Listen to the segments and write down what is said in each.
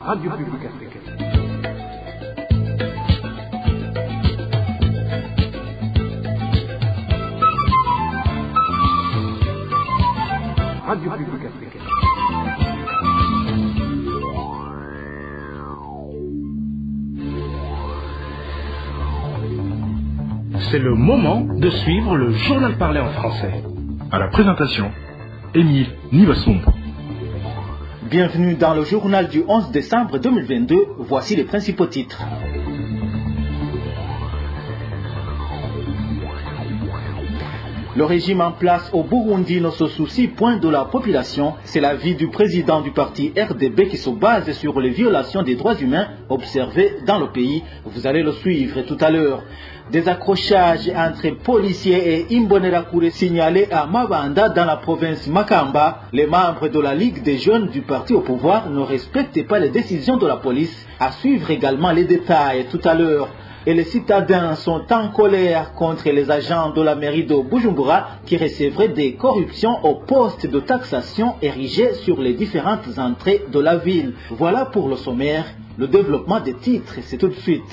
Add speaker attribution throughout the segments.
Speaker 1: Radio Publique Africaine. Radio Publique Africaine.
Speaker 2: C'est le moment de suivre le journal parlé en français.
Speaker 3: À la présentation, Émile Nivasumba.
Speaker 4: Bienvenue dans le journal du 11 décembre 2022. Voici les principaux titres. Le régime en place au Burundi ne se soucie point de la population. C'est l'avis du président du parti RDB qui se base sur les violations des droits humains observées dans le pays. Vous allez le suivre tout à l'heure. Des accrochages entre policiers et Imbonerakure signalés à Mabanda dans la province Makamba. Les membres de la Ligue des jeunes du parti au pouvoir ne respectent pas les décisions de la police. À suivre également les détails tout à l'heure. Et les citadins sont en colère contre les agents de la mairie de Bujumbura qui recevraient des corruptions au poste de taxation érigés sur les différentes entrées de la ville. Voilà pour le sommaire. Le développement des titres, c'est tout de suite.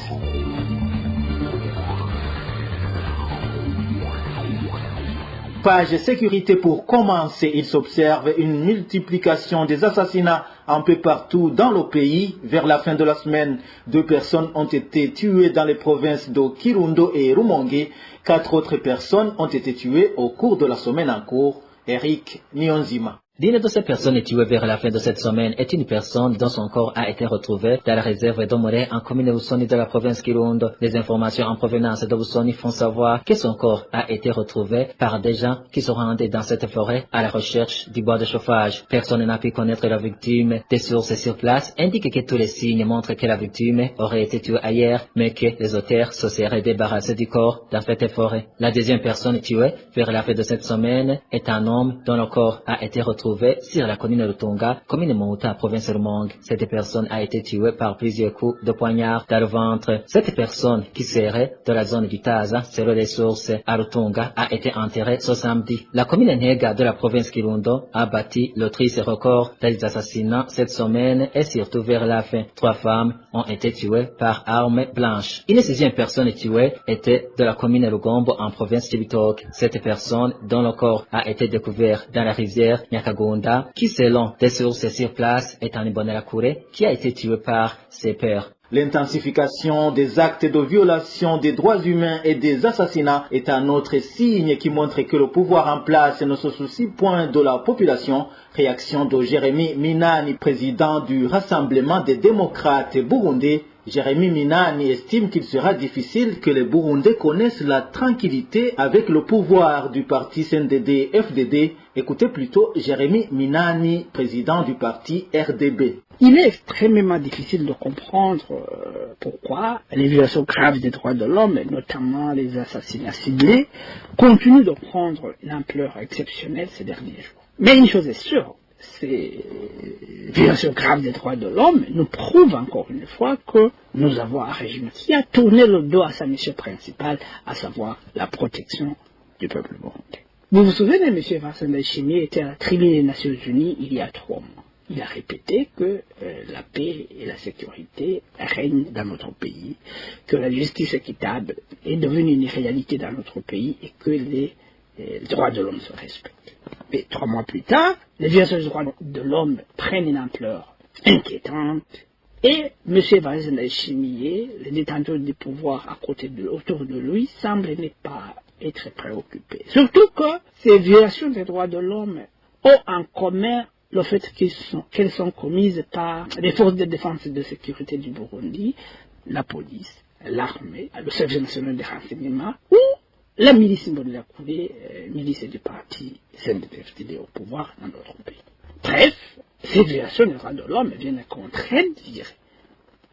Speaker 4: Page sécurité pour commencer, il s'observe une multiplication des assassinats un peu partout dans le pays. Vers la fin de la semaine, 2 personnes ont été tuées dans les provinces de Kirundo et Rumonge. 4 autres personnes ont été tuées au cours de la semaine en cours. Eric Nyonzima.
Speaker 5: L'une de ces personnes tuées vers la fin de cette semaine est une personne dont son corps a été retrouvé dans la réserve d'Omoré en commune de Busoni de la province Kirundo. Les informations en provenance de Busoni font savoir que son corps a été retrouvé par des gens qui se rendaient dans cette forêt à la recherche du bois de chauffage. Personne n'a pu connaître la victime. Des sources sur place indiquent que tous les signes montrent que la victime aurait été tuée ailleurs, mais que les auteurs se seraient débarrassés du corps dans cette forêt. La deuxième personne tuée vers la fin de cette semaine est un homme dont le corps a été retrouvé sur la commune de Rutonga, commune Mouta, province Rumonge. Cette personne a été tuée par plusieurs coups de poignard dans le ventre. Cette personne, qui serait de la zone du Taza, selon les sources à Rutonga, a été enterrée ce samedi. La commune Nega de la province Kirundo a bâti le triste record des assassinats cette semaine et surtout vers la fin. 3 femmes ont été tuées par armes blanches. Une 6e personne tuée était de la commune Rugombo en province Chibitoke. Cette personne, dont le corps a été découvert dans la rivière Nyakagunda, qui selon des sources sur place est un Imbonerakure qui a été tué par ses pères.
Speaker 4: L'intensification des actes de violation des droits humains et des assassinats est un autre signe qui montre que le pouvoir en place ne se soucie point de la population. Réaction de Jérémy Minani, président du Rassemblement des démocrates burundais. Jérémy Minani estime qu'il sera difficile que les Burundais connaissent la tranquillité avec le pouvoir du parti CNDD-FDD. Écoutez plutôt Jérémy Minani, président du parti RDB.
Speaker 6: Il est extrêmement difficile de comprendre pourquoi les violations graves des droits de l'homme, et notamment les assassinats ciblés, continuent de prendre une ampleur exceptionnelle ces derniers jours. Mais une chose est sûre, ces violations graves des droits de l'homme nous prouvent encore une fois que nous avons un régime qui a tourné le dos à sa mission principale, à savoir la protection du peuple burundais. Vous vous souvenez, M. Vincent Ndayishimiye était à la tribune des Nations Unies il y a 3 mois. Il a répété que la paix et la sécurité règnent dans notre pays, que la justice équitable est devenue une réalité dans notre pays et que les droits de l'homme se respectent. Mais 3 mois plus tard, les violations des droits de l'homme prennent une ampleur inquiétante et M. Vincent Ndayishimiye, le détenteur du pouvoir autour de lui, semble ne pas être préoccupé. Surtout que ces violations des droits de l'homme ont en commun le fait qu'elles sont commises par les forces de défense et de sécurité du Burundi, la police, l'armée, le service national des renseignements ou la milice Imbonerakure, milice du parti CNDD-FDD au pouvoir dans notre pays. Bref, ces violations des droits de l'homme viennent contredire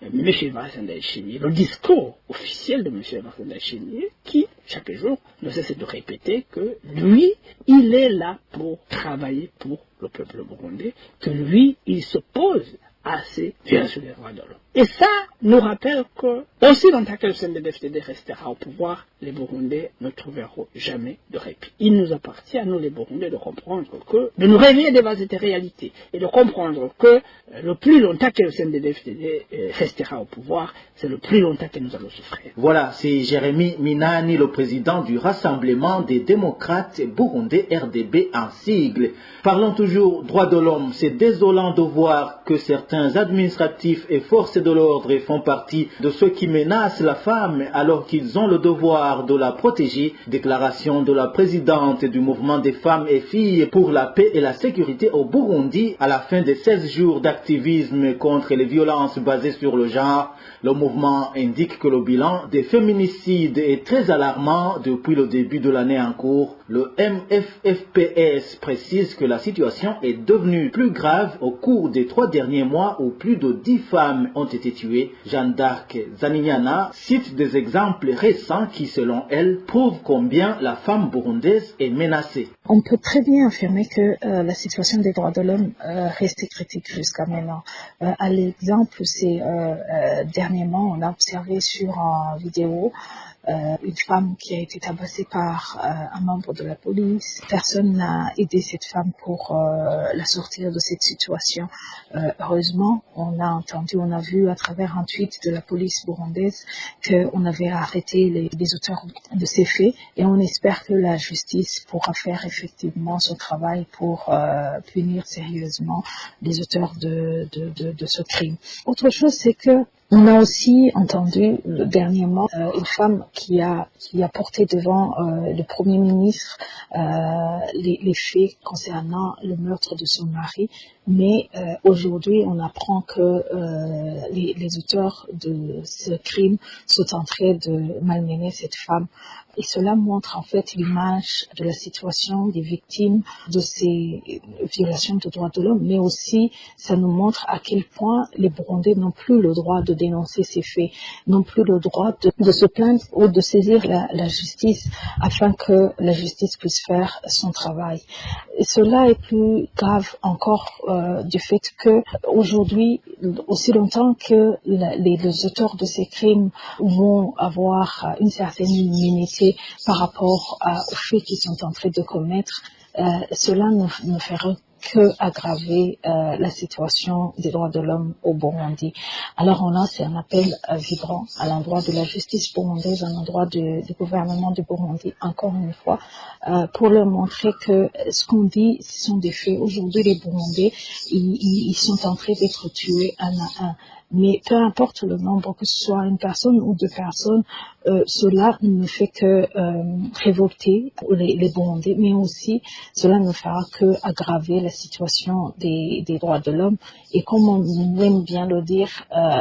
Speaker 6: M. Vincent Ndayishimiye, le discours officiel de M. Vincent Ndayishimiye, qui, chaque jour, ne cesse de répéter que lui, il est là pour travailler pour le peuple burundais, que lui, il s'oppose à ces violations des droits de l'homme. Et ça nous rappelle que, aussi longtemps que le CNDD-FDD restera au pouvoir, les Burundais ne trouveront jamais de répit. Il nous appartient à nous les Burundais de comprendre que, de nous réveiller devant cette réalité et de comprendre que le plus longtemps que le CNDD-FDD restera au pouvoir, c'est le plus longtemps que nous allons souffrir.
Speaker 4: Voilà, c'est Jérémy Minani, le président du Rassemblement des démocrates burundais RDB en sigle. Parlons toujours droits de l'homme. C'est désolant de voir que certains administratifs et forces de l'ordre font partie de ceux qui menacent la femme alors qu'ils ont le devoir de la protéger. Déclaration de la présidente du mouvement des femmes et filles pour la paix et la sécurité au Burundi à la fin des 16 jours d'activisme contre les violences basées sur le genre. Le mouvement indique que le bilan des féminicides est très alarmant depuis le début de l'année en cours. Le MFFPS précise que la situation est devenue plus grave au cours des 3 derniers mois où plus de 10 femmes ont été tuées. Jeanne d'Arc Zaninyana cite des exemples récents qui, selon elle, prouvent combien la femme burundaise est menacée.
Speaker 7: On peut très bien affirmer que la situation des droits de l'homme reste critique jusqu'à maintenant. À l'exemple, c'est dernièrement, on a observé sur une vidéo une femme qui a été tabassée par un membre de la police. Personne n'a aidé cette femme pour la sortir de cette situation. Heureusement, on a vu à travers un tweet de la police burundaise qu'on avait arrêté les auteurs de ces faits et on espère que la justice pourra faire effectivement son travail pour punir sérieusement les auteurs de ce crime. Autre chose, c'est que on a aussi entendu dernièrement une femme qui a porté devant le Premier ministre les faits concernant le meurtre de son mari. Mais aujourd'hui, on apprend que les auteurs de ce crime sont en train de malmener cette femme. Et cela montre en fait l'image de la situation des victimes de ces violations de droits de l'homme, mais aussi ça nous montre à quel point les Burundais n'ont plus le droit de dénoncer ces faits, n'ont plus le droit de se plaindre ou de saisir la justice afin que la justice puisse faire son travail. Et cela est plus grave encore du fait que aujourd'hui, aussi longtemps que les auteurs de ces crimes vont avoir une certaine immunité par rapport aux faits qu'ils sont en train de commettre, cela ne fera que aggraver la situation des droits de l'homme au Burundi. Alors c'est un appel vibrant à l'endroit de la justice burundaise, à l'endroit du gouvernement du Burundi, encore une fois, pour leur montrer que ce qu'on dit, ce sont des faits. Aujourd'hui, les Burundais, ils sont en train d'être tués un à un. Mais peu importe le nombre, que ce soit une personne ou 2 personnes, cela ne fait que révolter les Burundais, mais aussi cela ne fera que aggraver la situation des droits de l'homme. Et comme on aime bien le dire,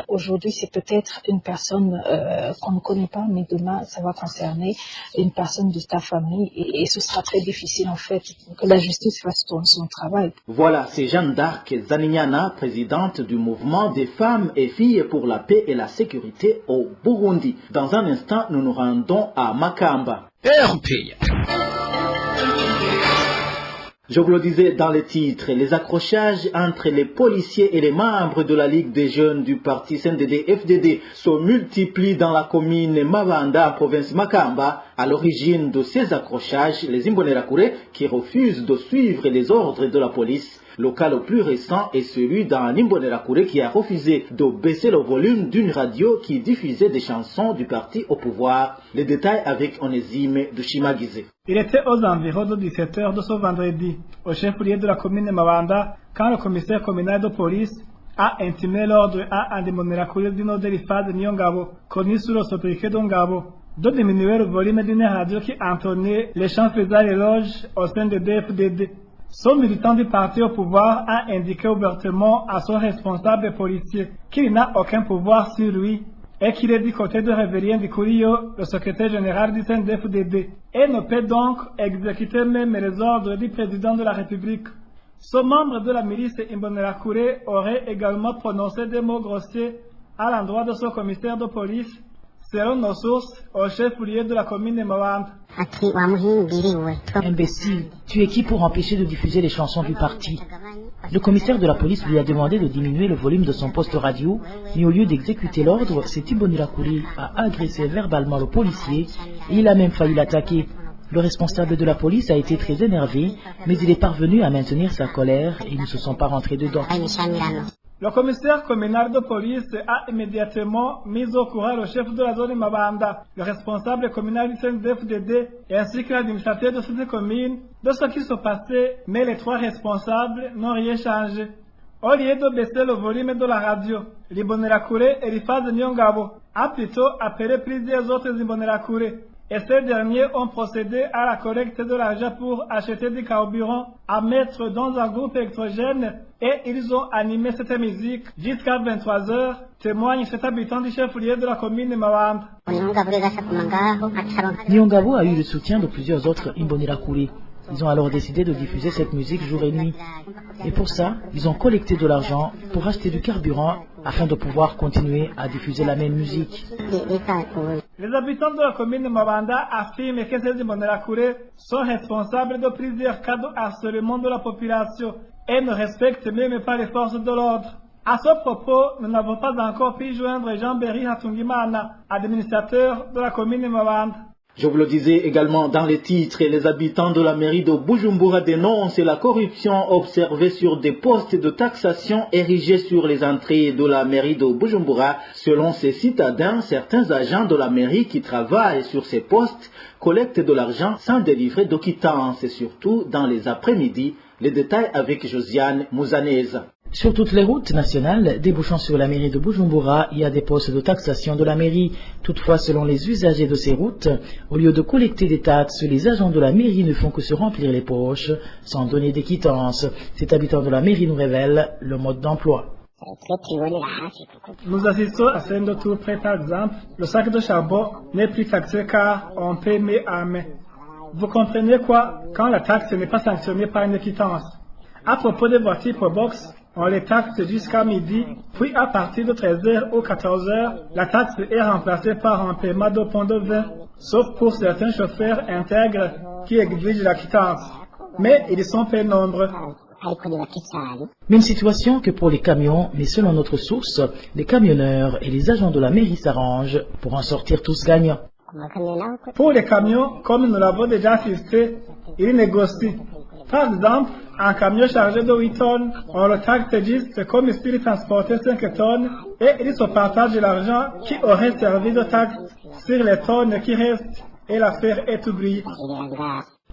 Speaker 7: aujourd'hui c'est peut-être une personne qu'on ne connaît pas, mais demain ça va concerner une personne de ta famille et ce sera très difficile en fait que la justice fasse son travail.
Speaker 4: Voilà, c'est Jeanne d'Arc Zaninyana, présidente du mouvement des femmes et filles pour la paix et la sécurité au Burundi. Dans un instant, nous nous rendons à Makamba. Je vous le disais dans les titres, les accrochages entre les policiers et les membres de la Ligue des jeunes du parti CNDD-FDD se multiplient dans la commune Mabanda, en province Makamba. À l'origine de ces accrochages, les Imbonerakure qui refusent de suivre les ordres de la police. Le cas le plus récent est celui d'un Imbonerakure qui a refusé de baisser le volume d'une radio qui diffusait des chansons du parti au pouvoir. Les détails avec Onésime de Chimagize.
Speaker 8: Il était aux environs de 17h de ce vendredi, au chef-lieu de la commune de Mabanda, quand le commissaire communal de police a intimé l'ordre à un Imbonerakure du nord de l'IFAD Nyongabo, connu sous le sobriquet d'Ongabo, de diminuer le volume d'une radio qui entonnait les chants faisant éloge au sein de DFDD. Son militant du parti au pouvoir a indiqué ouvertement à son responsable policier qu'il n'a aucun pouvoir sur lui et qu'il est du côté de Révérien Dikurio, le secrétaire général du CNDD-FDD, et ne peut donc exécuter même les ordres du président de la République. Ce membre de la milice Imbonerakure aurait également prononcé des mots grossiers à l'endroit de son commissaire de police, selon nos sources, au chef-lieu de la commune de Mabanda.
Speaker 9: Imbécile, tu es qui pour empêcher de diffuser les chansons du parti? Le commissaire de la police lui a demandé de diminuer le volume de son poste radio, mais au lieu d'exécuter l'ordre, cet Imbonerakure a agressé verbalement le policier et il a même failli l'attaquer. Le responsable de la police a été très énervé, mais il est parvenu à maintenir sa colère et ils ne se sont pas rentrés dedans.
Speaker 8: Le commissaire communal de police a immédiatement mis au courant le chef de la zone Mabanda, le responsable communal du CNDFDD ainsi que l'administrateur de cette commune de ce qui se passait, mais les trois responsables n'ont rien changé. Au lieu de baisser le volume de la radio, l'Imbonerakure et Rifaz Nyongabo a plutôt appelé plusieurs autres Imbonerakure. Et ces derniers ont procédé à la collecte de l'argent pour acheter du carburant à mettre dans un groupe électrogène et ils ont animé cette musique jusqu'à 23h, témoigne cet habitant du chef-lieu de la commune de Mawanda.
Speaker 9: Nyongabo a eu le soutien de plusieurs autres Imbonerakure. Ils ont alors décidé de diffuser cette musique jour et nuit. Et pour ça, ils ont collecté de l'argent pour acheter du carburant afin de pouvoir continuer à diffuser la même musique.
Speaker 8: Les habitants de la commune de Mabanda affirment que ces Imbonerakure sont responsables de plusieurs cas de harcèlement de la population et ne respectent même pas les forces de l'ordre. À ce propos, nous n'avons pas encore pu joindre Jean-Berry Hatungimana, administrateur de la commune de Mabanda.
Speaker 4: Je vous le disais également dans les titres, les habitants de la mairie de Bujumbura dénoncent la corruption observée sur des postes de taxation érigés sur les entrées de la mairie de Bujumbura. Selon ces citadins, certains agents de la mairie qui travaillent sur ces postes collectent de l'argent sans délivrer de quittance, et surtout dans les après-midi. Les détails avec Josiane Mouzanez.
Speaker 9: Sur toutes les routes nationales débouchant sur la mairie de Bujumbura, il y a des postes de taxation de la mairie. Toutefois, selon les usagers de ces routes, au lieu de collecter des taxes, les agents de la mairie ne font que se remplir les poches sans donner des quittances. Cet habitant de la mairie nous révèle le mode d'emploi.
Speaker 8: Nous assistons à scène de tout près, par exemple. Le sac de charbon n'est plus taxé car on paie main à main. Vous comprenez quoi quand la taxe n'est pas sanctionnée par une quittance? À propos des voitures pour box, on les taxe jusqu'à midi, puis à partir de 13h ou 14h, la taxe est remplacée par un paiement de pont de vin, sauf pour certains chauffeurs intègres qui exigent la quittance. Mais ils sont peu nombreux.
Speaker 9: Même situation que pour les camions, mais selon notre source, les camionneurs et les agents de la mairie s'arrangent pour en sortir tous gagnants.
Speaker 8: Pour les camions, comme nous l'avons déjà assisté, ils négocient. Par exemple, un camion chargé de 8 tonnes, on le taxe juste comme s'il transportait 5 tonnes et ils se partagent l'argent qui aurait servi de taxe sur les tonnes qui restent et l'affaire est oubliée.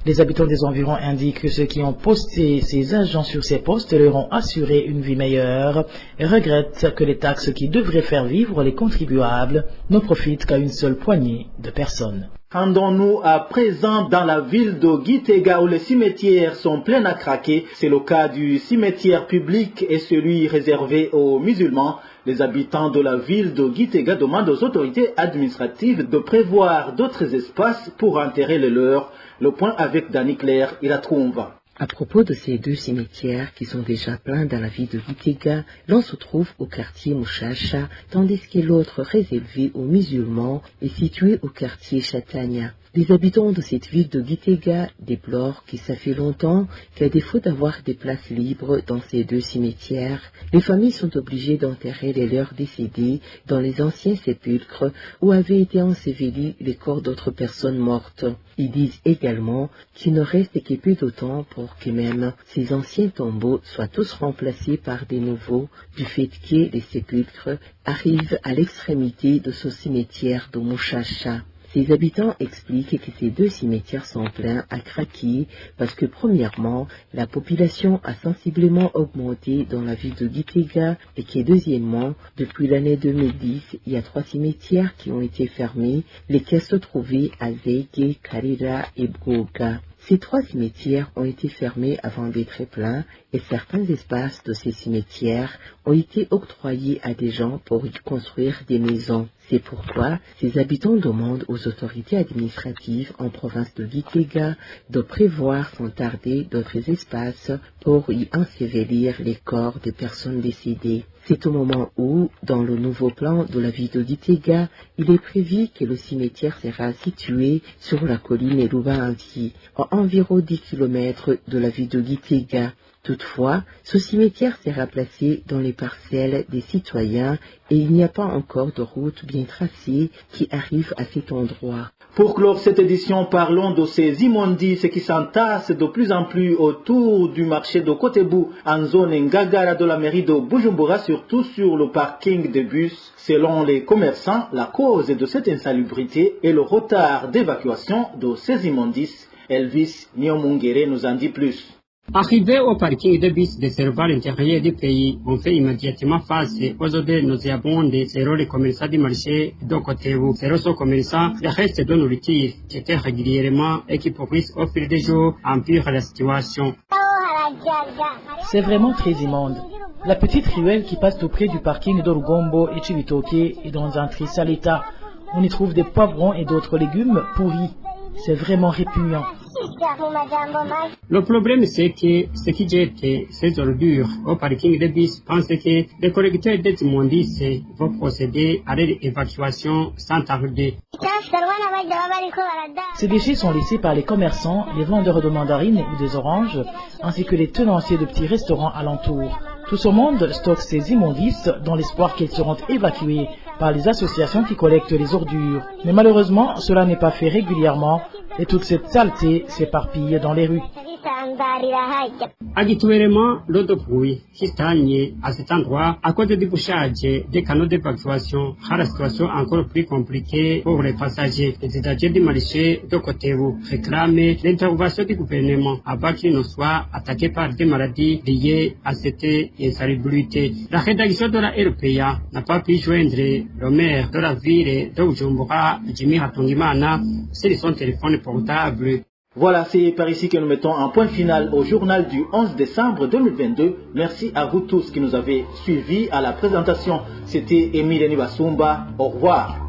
Speaker 9: Les habitants des environs indiquent que ceux qui ont posté ces agents sur ces postes leur ont assuré une vie meilleure et regrettent que les taxes qui devraient faire vivre les contribuables ne profitent qu'à une seule poignée de personnes.
Speaker 4: Rendons-nous à présent dans la ville de Gitega où les cimetières sont pleins à craquer. C'est le cas du cimetière public et celui réservé aux musulmans. Les habitants de la ville de Gitega demandent aux autorités administratives de prévoir d'autres espaces pour enterrer les leurs. Le point avec Dani Claire, il la trouve.
Speaker 10: À propos de ces deux cimetières qui sont déjà pleins dans la ville de Gitega, l'un se trouve au quartier Mushasha, tandis que l'autre réservé aux musulmans est situé au quartier Chatania. Les habitants de cette ville de Gitega déplorent que ça fait longtemps qu'à défaut d'avoir des places libres dans ces deux cimetières, les familles sont obligées d'enterrer les leurs décédés dans les anciens sépulcres où avaient été ensevelis les corps d'autres personnes mortes. Ils disent également qu'il ne reste que peu de temps pour que même ces anciens tombeaux soient tous remplacés par des nouveaux, du fait que les sépulcres arrivent à l'extrémité de ce cimetière de Mushasha. Ces habitants expliquent que ces deux cimetières sont pleins à craquer parce que premièrement, la population a sensiblement augmenté dans la ville de Gitega et que deuxièmement, depuis l'année 2010, il y a 3 cimetières qui ont été fermés, lesquels se trouvaient à Zege, Karira et Bgoga. Ces 3 cimetières ont été fermés avant d'être pleins et certains espaces de ces cimetières ont été octroyés à des gens pour y construire des maisons. C'est pourquoi ces habitants demandent aux autorités administratives en province de Gitega de prévoir sans tarder d'autres espaces pour y ensevelir les corps des personnes décédées. C'est au moment où, dans le nouveau plan de la ville de Gitega, il est prévu que le cimetière sera situé sur la colline Elubanti, à environ 10 km de la ville de Gitega. Toutefois, ce cimetière s'est remplacé dans les parcelles des citoyens et il n'y a pas encore de route bien tracée qui arrive à cet endroit.
Speaker 4: Pour clore cette édition, parlons de ces immondices qui s'entassent de plus en plus autour du marché de Kotebu en zone Ngagara de la mairie de Bujumbura, surtout sur le parking des bus. Selon les commerçants, la cause de cette insalubrité est le retard d'évacuation de ces immondices. Elvis Nyomungere nous en dit plus.
Speaker 11: Arrivé au parking de bus desservant l'intérieur du pays, on fait immédiatement face aux odeurs nauséabondes selon les commerçants du marché de Kotebu. Selon ce commerçant, les restes de nourriture qui étaient régulièrement et qui pourrissent au fil des jours empirent la situation.
Speaker 9: C'est vraiment très immonde. La petite ruelle qui passe tout près du parking de Rugombo et Chibitoke est dans un très sale état. On y trouve des poivrons et d'autres légumes pourris. C'est vraiment répugnant.
Speaker 11: Le problème, c'est que ceux qui jettent ces ordures au parking de bus pensent que les collecteurs des immondices vont procéder à leur évacuation sans tarder.
Speaker 9: Ces déchets sont laissés par les commerçants, les vendeurs de mandarines ou des oranges, ainsi que les tenanciers de petits restaurants alentours. Tout ce monde stocke ces immondices dans l'espoir qu'ils seront évacués par les associations qui collectent les ordures. Mais malheureusement, cela n'est pas fait régulièrement et toute cette saleté s'éparpille dans les rues.
Speaker 11: Habituellement, l'eau de pluie qui stagne à cet endroit à cause du bouchage des canaux d'évacuation rend la situation encore plus compliquée pour les passagers. Les usagers du marché de Kotebu réclament l'intervention du gouvernement avant qu'ils ne soient attaqués par des maladies liées à cette insalubrité. La rédaction de la RPA n'a pas pu joindre le maire de la ville de Bujumbura, Jimmy Hatungimana, sur son téléphone portable.
Speaker 4: Voilà, c'est par ici que nous mettons un point final au journal du 11 décembre 2022. Merci à vous tous qui nous avez suivis à la présentation. C'était Émile Nibasumba. Au revoir.